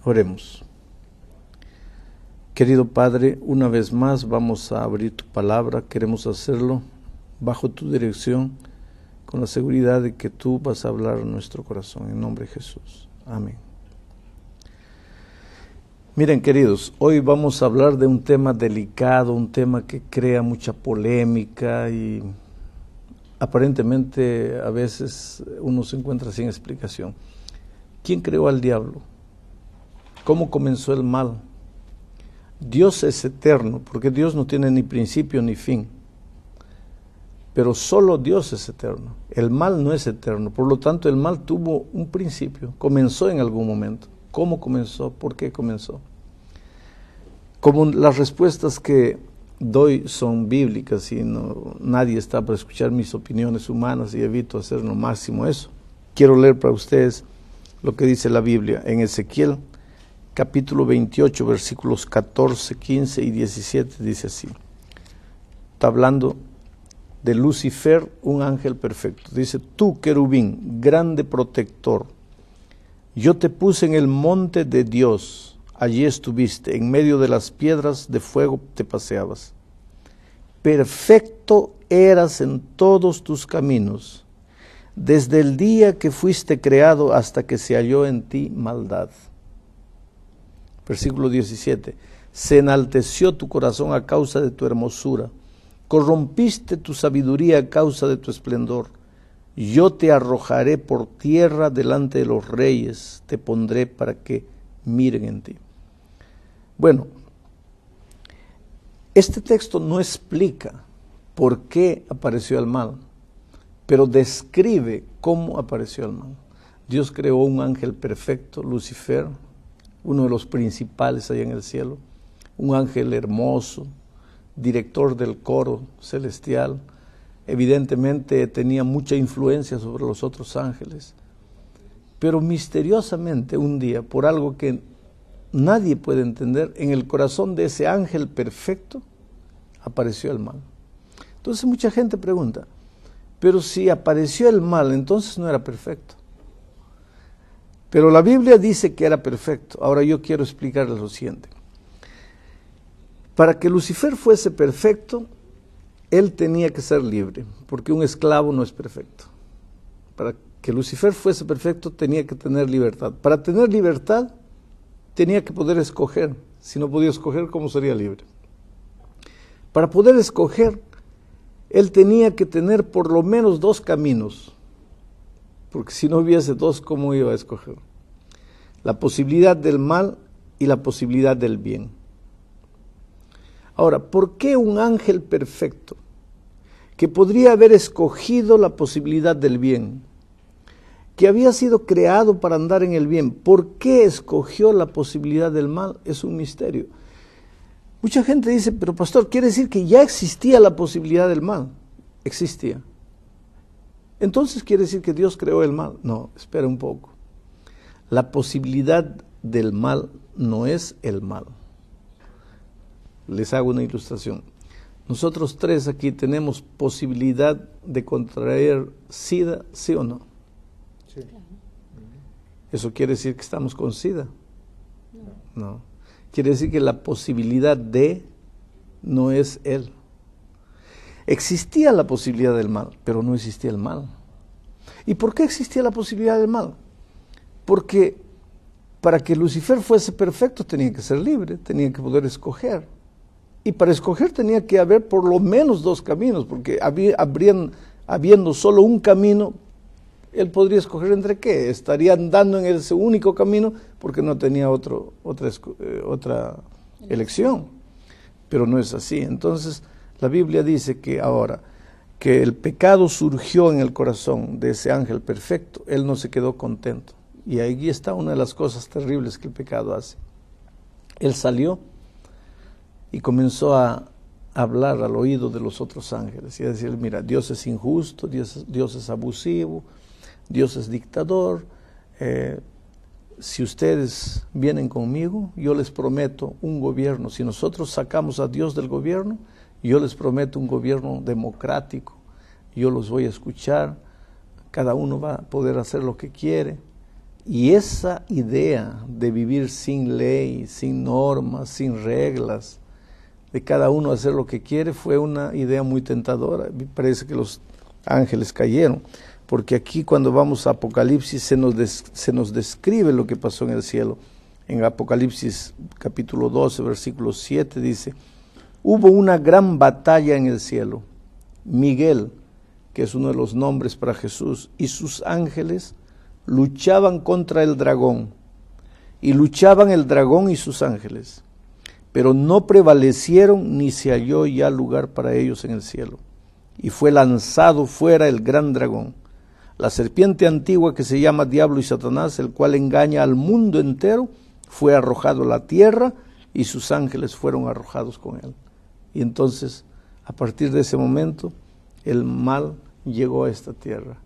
Oremos. Querido Padre, una vez más vamos a abrir tu palabra. Queremos hacerlo bajo tu dirección, con la seguridad de que tú vas a hablar a nuestro corazón. En nombre de Jesús. Amén. Miren, queridos, hoy vamos a hablar de un tema delicado, un tema que crea mucha polémica y aparentemente a veces uno se encuentra sin explicación. ¿Quién creó al diablo? ¿Cómo comenzó el mal? Dios es eterno, porque Dios no tiene ni principio ni fin. Pero solo Dios es eterno. El mal no es eterno. Por lo tanto, el mal tuvo un principio. Comenzó en algún momento. ¿Cómo comenzó? ¿Por qué comenzó? Como las respuestas que doy son bíblicas y nadie está para escuchar mis opiniones humanas y evito hacer lo máximo eso, quiero leer para ustedes lo que dice la Biblia en Ezequiel capítulo 28, versículos 14, 15 y 17, dice así. Está hablando de Lucifer, un ángel perfecto. Dice: tú, querubín, grande protector, yo te puse en el monte de Dios, allí estuviste, en medio de las piedras de fuego te paseabas. Perfecto eras en todos tus caminos, desde el día que fuiste creado hasta que se halló en ti maldad. Versículo 17. Se enalteció tu corazón a causa de tu hermosura, corrompiste tu sabiduría a causa de tu esplendor. Yo te arrojaré por tierra delante de los reyes, te pondré para que miren en ti. Bueno, este texto no explica por qué apareció el mal, pero describe cómo apareció el mal. Dios creó un ángel perfecto, Lucifer, uno de los principales allá en el cielo, un ángel hermoso, director del coro celestial. Evidentemente tenía mucha influencia sobre los otros ángeles, pero misteriosamente un día, por algo que nadie puede entender, en el corazón de ese ángel perfecto apareció el mal. Entonces mucha gente pregunta, pero si apareció el mal, entonces no era perfecto. Pero la Biblia dice que era perfecto. Ahora yo quiero explicarles lo siguiente. Para que Lucifer fuese perfecto, él tenía que ser libre, porque un esclavo no es perfecto. Para que Lucifer fuese perfecto, tenía que tener libertad. Para tener libertad, tenía que poder escoger. Si no podía escoger, ¿cómo sería libre? Para poder escoger, él tenía que tener por lo menos dos caminos, porque si no hubiese dos, ¿cómo iba a escoger? La posibilidad del mal y la posibilidad del bien. Ahora, ¿por qué un ángel perfecto, que podría haber escogido la posibilidad del bien, que había sido creado para andar en el bien, por qué escogió la posibilidad del mal? Es un misterio. Mucha gente dice, pero pastor, ¿quiere decir que ya existía la posibilidad del mal? Existía. Entonces quiere decir que Dios creó el mal. No, espera un poco. La posibilidad del mal no es el mal. Les hago una ilustración. Nosotros tres aquí tenemos posibilidad de contraer SIDA, ¿sí o no? Sí. ¿Eso quiere decir que estamos con SIDA? No. Quiere decir que la posibilidad de no es él. Existía la posibilidad del mal, pero no existía el mal. ¿Y por qué existía la posibilidad del mal? Porque para que Lucifer fuese perfecto tenía que ser libre, tenía que poder escoger. Y para escoger tenía que haber por lo menos dos caminos, porque habiendo solo un camino, él podría escoger entre qué. Estaría andando en ese único camino porque no tenía otra elección. Pero no es así. Entonces, la Biblia dice que ahora que el pecado surgió en el corazón de ese ángel perfecto, él no se quedó contento. Y ahí está una de las cosas terribles que el pecado hace. Él salió y comenzó a hablar al oído de los otros ángeles y a decir, mira, Dios es injusto, Dios es abusivo, Dios es dictador. Si ustedes vienen conmigo, yo les prometo un gobierno. Si nosotros sacamos a Dios del gobierno, yo les prometo un gobierno democrático. Yo los voy a escuchar, cada uno va a poder hacer lo que quiere Y esa idea de vivir sin ley, sin normas, sin reglas, de cada uno hacer lo que quiere, fue una idea muy tentadora. Me parece que los ángeles cayeron, porque aquí cuando vamos a Apocalipsis se nos describe lo que pasó en el cielo. En Apocalipsis capítulo 12, versículo 7 dice: hubo una gran batalla en el cielo. Miguel, que es uno de los nombres para Jesús, y sus ángeles luchaban contra el dragón, y luchaban el dragón y sus ángeles, pero no prevalecieron, ni se halló ya lugar para ellos en el cielo. Y fue lanzado fuera el gran dragón, la serpiente antigua que se llama Diablo y Satanás, el cual engaña al mundo entero, fue arrojado a la tierra, y sus ángeles fueron arrojados con él. Y entonces, a partir de ese momento, el mal llegó a esta tierra,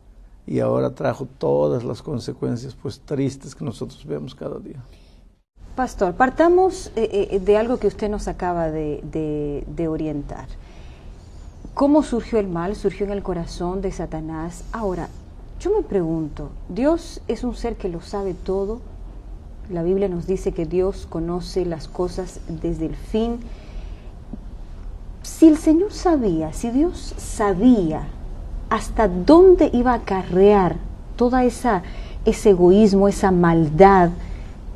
y ahora trajo todas las consecuencias pues tristes que nosotros vemos cada día. Pastor, partamos de algo que usted nos acaba de orientar. ¿Cómo surgió el mal? Surgió en el corazón de Satanás. Ahora, yo me pregunto, ¿Dios es un ser que lo sabe todo? La Biblia nos dice que Dios conoce las cosas desde el fin. Si el Señor sabía, si Dios sabía hasta dónde iba a acarrear toda ese egoísmo, esa maldad,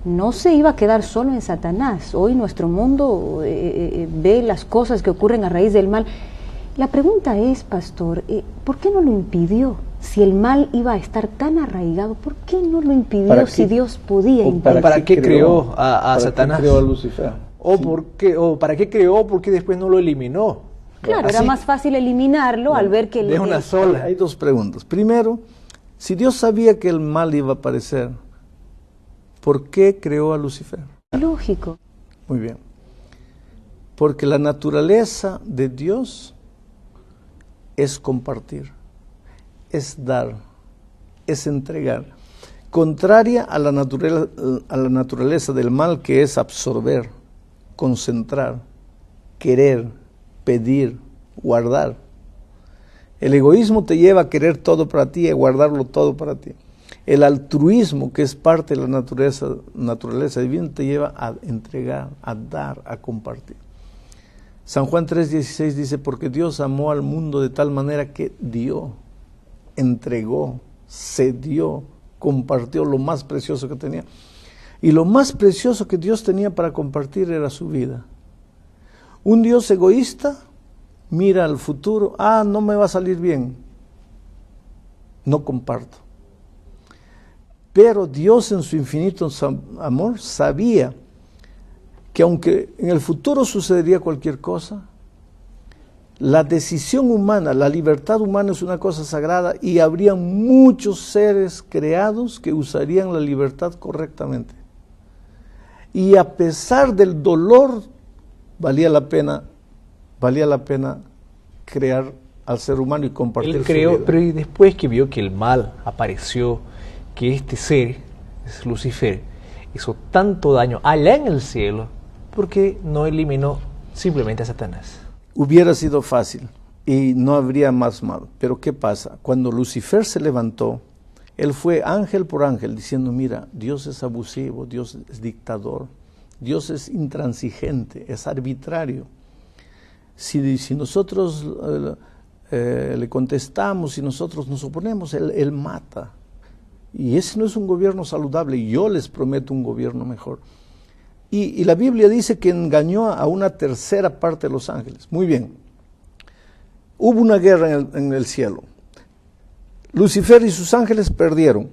no se iba a quedar solo en Satanás. Hoy nuestro mundo ve las cosas que ocurren a raíz del mal. La pregunta es, pastor, ¿por qué no lo impidió? Si el mal iba a estar tan arraigado, ¿por qué no lo impidió si Dios podía impedirlo? ¿Para qué creó a Satanás? ¿Para qué creó a Lucifer? ¿O para qué creó? ¿Por qué después no lo eliminó? Claro, Así, era más fácil eliminarlo al ver que... de una sola. Hay dos preguntas. Primero, si Dios sabía que el mal iba a aparecer, ¿por qué creó a Lucifer? Lógico. Muy bien. Porque la naturaleza de Dios es compartir, es dar, es entregar. Contraria a la naturaleza del mal, que es absorber, concentrar, querer, pedir, guardar. El egoísmo te lleva a querer todo para ti y a guardarlo todo para ti. El altruismo, que es parte de la naturaleza divina, te lleva a entregar, a dar, a compartir. San Juan 3:16 dice: porque Dios amó al mundo de tal manera que dio, entregó, cedió, compartió lo más precioso que tenía. Y lo más precioso que Dios tenía para compartir era su vida. Un Dios egoísta mira al futuro: no me va a salir bien, no comparto. Pero Dios, en su infinito amor, sabía que aunque en el futuro sucedería cualquier cosa, la decisión humana, la libertad humana es una cosa sagrada, y habría muchos seres creados que usarían la libertad correctamente. Y a pesar del dolor, valía la pena crear al ser humano y compartir Él su creó, vida. pero y después que vio que el mal apareció, que este ser, es Lucifer, hizo tanto daño allá en el cielo, ¿por qué no eliminó simplemente a Satanás? Hubiera sido fácil y no habría más mal. Pero ¿qué pasa? Cuando Lucifer se levantó, él fue ángel por ángel diciendo: mira, Dios es abusivo, Dios es dictador, Dios es intransigente, es arbitrario. Si nosotros le contestamos, si nosotros nos oponemos, él mata. Y ese no es un gobierno saludable. Yo les prometo un gobierno mejor. Y la Biblia dice que engañó a una tercera parte de los ángeles. Muy bien. Hubo una guerra en el cielo. Lucifer y sus ángeles perdieron.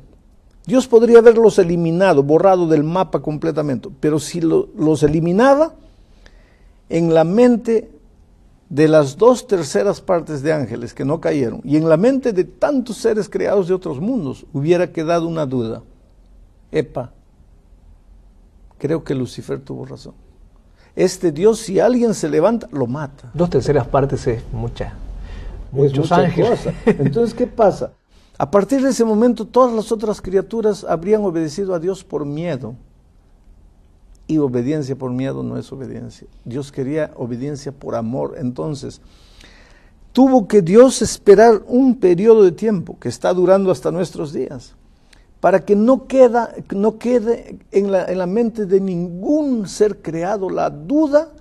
Dios podría haberlos eliminado, borrado del mapa completamente, pero si los eliminaba, en la mente de las 2/3 partes de ángeles que no cayeron, y en la mente de tantos seres creados de otros mundos, hubiera quedado una duda. Creo que Lucifer tuvo razón. Este Dios, si alguien se levanta, lo mata. 2/3 partes es muchos ángeles. Cosa. Entonces, ¿qué pasa? A partir de ese momento, todas las otras criaturas habrían obedecido a Dios por miedo. Y obediencia por miedo no es obediencia. Dios quería obediencia por amor. Entonces, tuvo que Dios esperar un periodo de tiempo que está durando hasta nuestros días, para que no quede en la mente de ningún ser creado la duda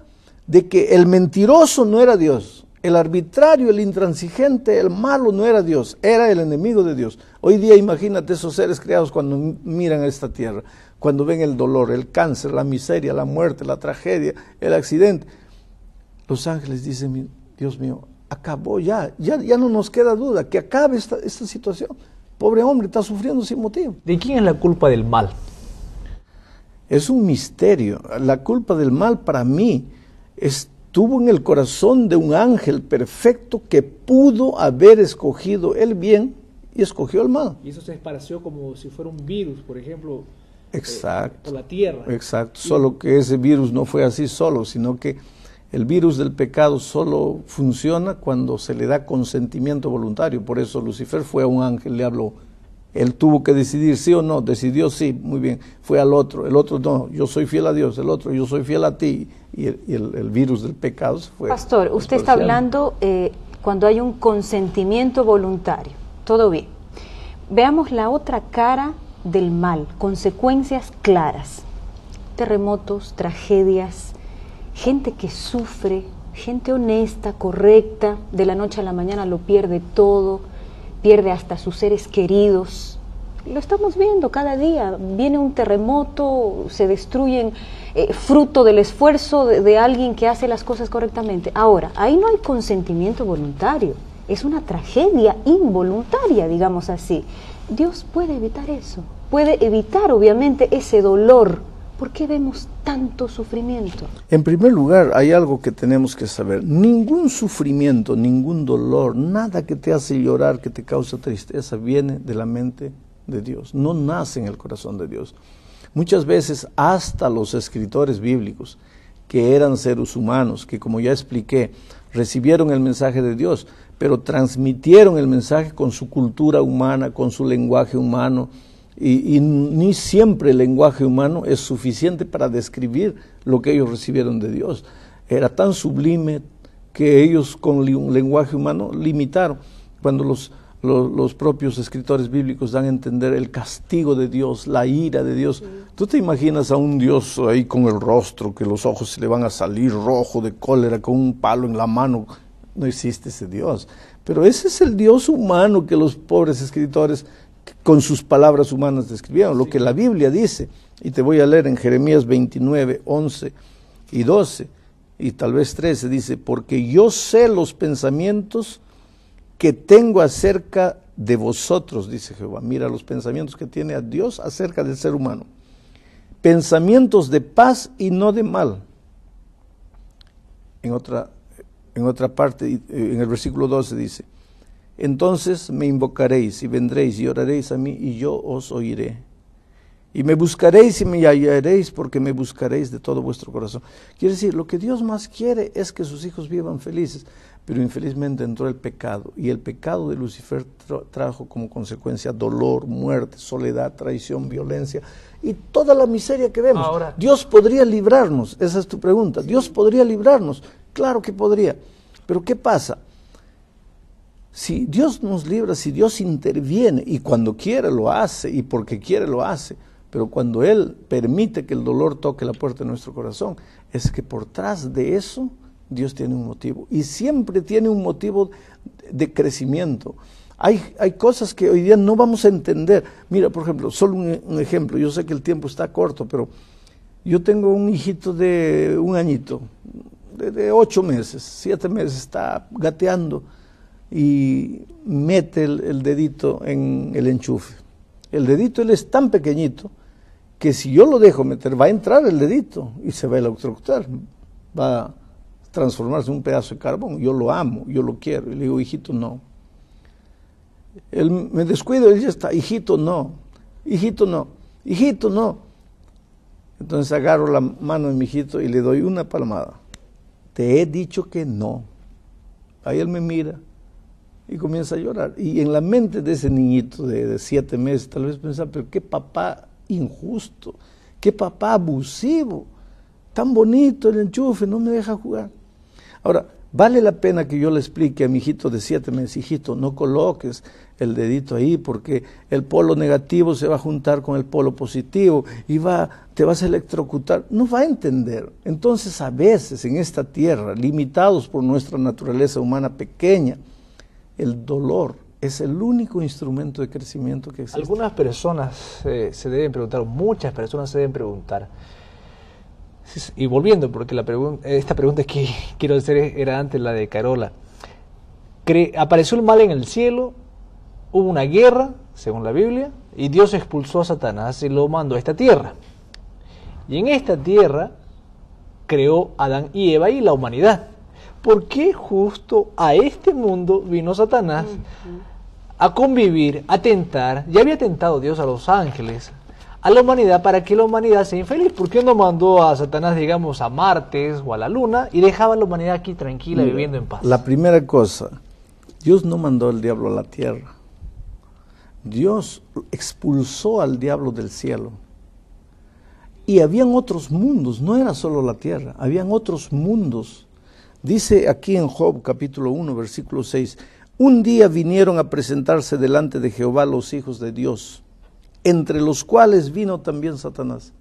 de que el mentiroso no era Dios, el arbitrario, el intransigente, el malo no era Dios, era el enemigo de Dios. Hoy día imagínate esos seres creados cuando miran a esta tierra, cuando ven el dolor, el cáncer, la miseria, la muerte, la tragedia, el accidente. Los ángeles dicen, Dios mío, acabó ya no nos queda duda, que acabe esta situación. Pobre hombre, está sufriendo sin motivo. ¿De quién es la culpa del mal? Es un misterio. La culpa del mal para mí estuvo en el corazón de un ángel perfecto que pudo haber escogido el bien y escogió el mal. Y eso se esparció como si fuera un virus, por ejemplo, exacto, por la tierra. Exacto, solo que ese virus no fue así solo, sino que el virus del pecado solo funciona cuando se le da consentimiento voluntario. Por eso Lucifer fue a un ángel, le habló. Él tuvo que decidir sí o no, decidió sí, muy bien. Fue al otro, el otro no, yo soy fiel a Dios, el otro, yo soy fiel a ti. Y el virus del pecado se fue. Pastor, usted está hablando cuando hay un consentimiento voluntario. Todo bien. Veamos la otra cara del mal, consecuencias claras. Terremotos, tragedias, gente que sufre, gente honesta, correcta, de la noche a la mañana lo pierde todo, pierde hasta sus seres queridos. Lo estamos viendo cada día, viene un terremoto, se destruyen fruto del esfuerzo de alguien que hace las cosas correctamente. Ahora, ahí no hay consentimiento voluntario, es una tragedia involuntaria, digamos así. Dios puede evitar eso, puede evitar obviamente ese dolor. ¿Por qué vemos tanto sufrimiento? En primer lugar, hay algo que tenemos que saber. Ningún sufrimiento, ningún dolor, nada que te hace llorar, que te causa tristeza, viene de la mente de Dios. No nace en el corazón de Dios. Muchas veces hasta los escritores bíblicos, que eran seres humanos, que como ya expliqué, recibieron el mensaje de Dios, pero transmitieron el mensaje con su cultura humana, con su lenguaje humano, y ni siempre el lenguaje humano es suficiente para describir lo que ellos recibieron de Dios. Era tan sublime que ellos con un lenguaje humano limitaron. Cuando los propios escritores bíblicos dan a entender el castigo de Dios, la ira de Dios. ¿Tú te imaginas a un Dios ahí con el rostro, que los ojos se le van a salir rojo de cólera, con un palo en la mano? No existe ese Dios. Pero ese es el Dios humano que los pobres escritores con sus palabras humanas describieron, lo que la Biblia dice. Y te voy a leer en Jeremías 29, 11 y 12, y tal vez 13, dice, porque yo sé los pensamientos que tengo acerca de vosotros, dice Jehová. Mira los pensamientos que tiene a Dios acerca del ser humano. Pensamientos de paz y no de mal. En otra parte, en el versículo 12 dice, entonces me invocaréis y vendréis y oraréis a mí y yo os oiré. Y me buscaréis y me hallaréis porque me buscaréis de todo vuestro corazón. Quiere decir, lo que Dios más quiere es que sus hijos vivan felices, pero infelizmente entró el pecado y el pecado de Lucifer trajo como consecuencia dolor, muerte, soledad, traición, violencia y toda la miseria que vemos. Ahora, Dios podría librarnos, esa es tu pregunta. Sí. Dios podría librarnos, claro que podría, pero ¿qué pasa? Si Dios nos libra, si Dios interviene, y cuando quiere lo hace, y porque quiere lo hace, pero cuando Él permite que el dolor toque la puerta de nuestro corazón, es que por detrás de eso Dios tiene un motivo, y siempre tiene un motivo de crecimiento. Hay cosas que hoy día no vamos a entender. Mira, por ejemplo, solo un ejemplo, yo sé que el tiempo está corto, pero yo tengo un hijito de 1 añito, de 8 meses, 7 meses, está gateando, y mete el dedito en el enchufe. El dedito él es tan pequeñito que si yo lo dejo meter, va a entrar el dedito y se va a electrocutar, va a transformarse en un pedazo de carbón. Yo lo amo, yo lo quiero, y le digo, hijito, no. Él me descuido, él ya está, hijito, no, hijito, no, hijito, no. Entonces agarro la mano de mi hijito y le doy una palmada. Te he dicho que no. Ahí él me mira y comienza a llorar. Y en la mente de ese niñito de 7 meses, tal vez pensaba, pero qué papá injusto, qué papá abusivo, tan bonito el enchufe, no me deja jugar. Ahora, Vale la pena que yo le explique a mi hijito de 7 meses, hijito, no coloques el dedito ahí porque el polo negativo se va a juntar con el polo positivo y te vas a electrocutar. No va a entender. Entonces, a veces en esta tierra, limitados por nuestra naturaleza humana pequeña, el dolor es el único instrumento de crecimiento que existe. Algunas personas se deben preguntar, muchas personas se deben preguntar, y volviendo, porque esta pregunta que quiero hacer era antes la de Carola. Apareció el mal en el cielo, hubo una guerra, según la Biblia, y Dios expulsó a Satanás y lo mandó a esta tierra. Y en esta tierra creó a Adán y Eva y la humanidad. ¿Por qué justo a este mundo vino Satanás a convivir, a tentar? Ya había tentado Dios a los ángeles, a la humanidad, para que la humanidad sea infeliz. ¿Por qué no mandó a Satanás, digamos, a Marte o a la Luna y dejaba a la humanidad aquí tranquila, viviendo en paz? La primera cosa, Dios no mandó al diablo a la tierra. Dios expulsó al diablo del cielo. Y habían otros mundos, no era solo la tierra, habían otros mundos. Dice aquí en Job capítulo 1, versículo 6, un día vinieron a presentarse delante de Jehová los hijos de Dios, entre los cuales vino también Satanás.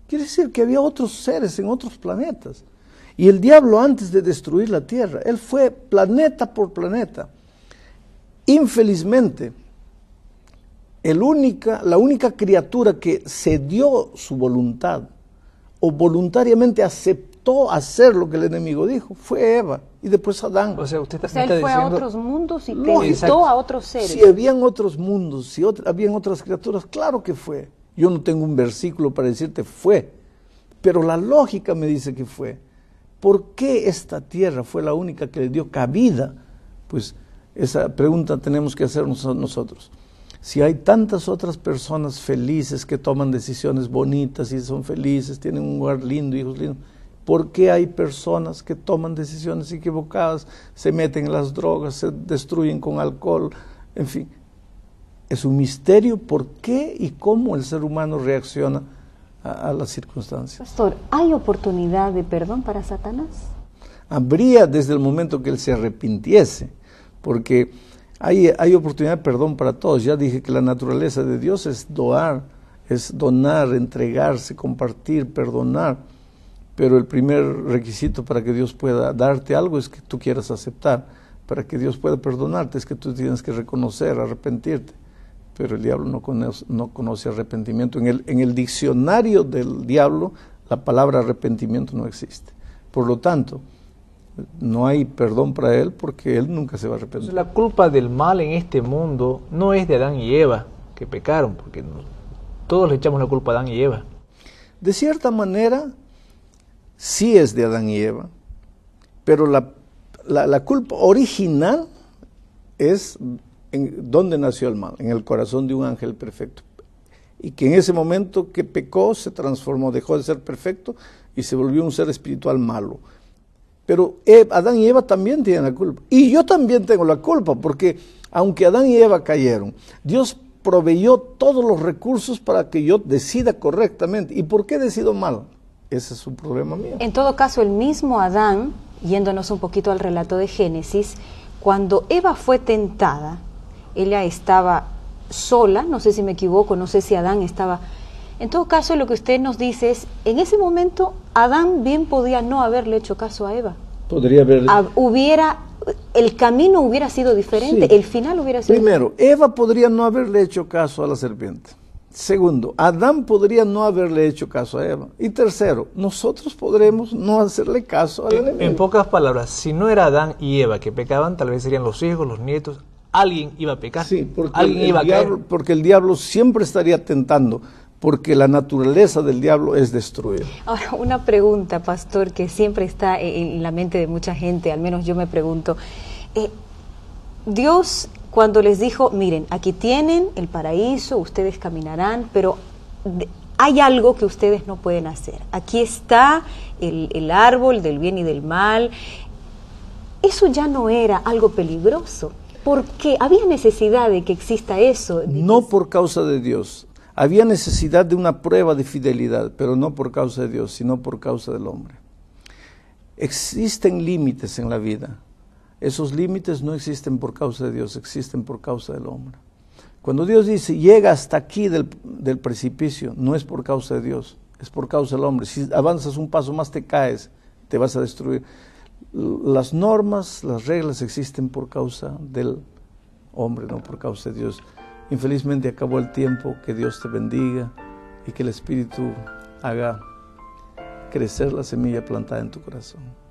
Quiere decir que había otros seres en otros planetas. Y el diablo, antes de destruir la tierra, él fue planeta por planeta. Infelizmente, la única criatura que cedió su voluntad o voluntariamente aceptó hacer lo que el enemigo dijo fue Eva y después Adán. O sea, usted él está fue diciendo a otros mundos y No, tentó exacto. a otros seres. Si habían otros mundos, si habían otras criaturas, claro que fue. Yo no tengo un versículo para decirte fue, pero la lógica me dice que fue. ¿Por qué esta tierra fue la única que le dio cabida? Pues esa pregunta tenemos que hacernos nosotros. Si hay tantas otras personas felices que toman decisiones bonitas y son felices, tienen un hogar lindo, hijos lindos, ¿por qué hay personas que toman decisiones equivocadas, se meten en las drogas, se destruyen con alcohol? En fin, es un misterio por qué y cómo el ser humano reacciona a las circunstancias. Pastor, ¿hay oportunidad de perdón para Satanás? Habría desde el momento que él se arrepintiese, porque hay oportunidad de perdón para todos. Ya dije que la naturaleza de Dios es donar, entregarse, compartir, perdonar. Pero el primer requisito para que Dios pueda darte algo es que tú quieras aceptar. Para que Dios pueda perdonarte es que tú tienes que reconocer, arrepentirte. Pero el diablo no conoce arrepentimiento. En el diccionario del diablo la palabra arrepentimiento no existe. Por lo tanto, no hay perdón para él porque él nunca se va a arrepentir. Entonces, la culpa del mal en este mundo no es de Adán y Eva, que pecaron, porque todos le echamos la culpa a Adán y Eva. De cierta manera, sí es de Adán y Eva, pero la culpa original es en dónde nació el mal, en el corazón de un ángel perfecto. Y que en ese momento que pecó se transformó, dejó de ser perfecto y se volvió un ser espiritual malo. Pero Adán y Eva también tienen la culpa. Y yo también tengo la culpa, porque aunque Adán y Eva cayeron, Dios proveyó todos los recursos para que yo decida correctamente. ¿Y por qué decido mal? Ese es un problema mío. En todo caso, el mismo Adán, yéndonos un poquito al relato de Génesis, cuando Eva fue tentada, ella estaba sola, no sé si me equivoco, no sé si Adán estaba... En todo caso, lo que usted nos dice es, en ese momento, Adán bien podía no haberle hecho caso a Eva. Podría haberle... El camino hubiera sido diferente, Sí. El final hubiera sido Primero, Eva podría no haberle hecho caso a la serpiente. Segundo, Adán podría no haberle hecho caso a Eva. Y tercero, nosotros podremos no hacerle caso al enemigo. En pocas palabras, si no era Adán y Eva que pecaban, tal vez serían los hijos, los nietos, alguien iba a pecar, Sí, porque alguien iba a caer. porque el diablo siempre estaría tentando, porque la naturaleza del diablo es destruir. Ahora, una pregunta, pastor, que siempre está en la mente de mucha gente, al menos yo me pregunto. Dios, cuando les dijo, miren, aquí tienen el paraíso, ustedes caminarán, pero hay algo que ustedes no pueden hacer. Aquí está el árbol del bien y del mal. Eso ya no era algo peligroso. ¿Por qué? ¿Había necesidad de que exista eso? No por causa de Dios. Había necesidad de una prueba de fidelidad, pero no por causa de Dios, sino por causa del hombre. existen límites en la vida. Esos límites no existen por causa de Dios, existen por causa del hombre. Cuando Dios dice, llega hasta aquí del precipicio, no es por causa de Dios, es por causa del hombre. Si avanzas un paso más te caes, te vas a destruir. Las normas, las reglas existen por causa del hombre, no por causa de Dios. Infelizmente acabó el tiempo. Que Dios te bendiga y que el Espíritu haga crecer la semilla plantada en tu corazón.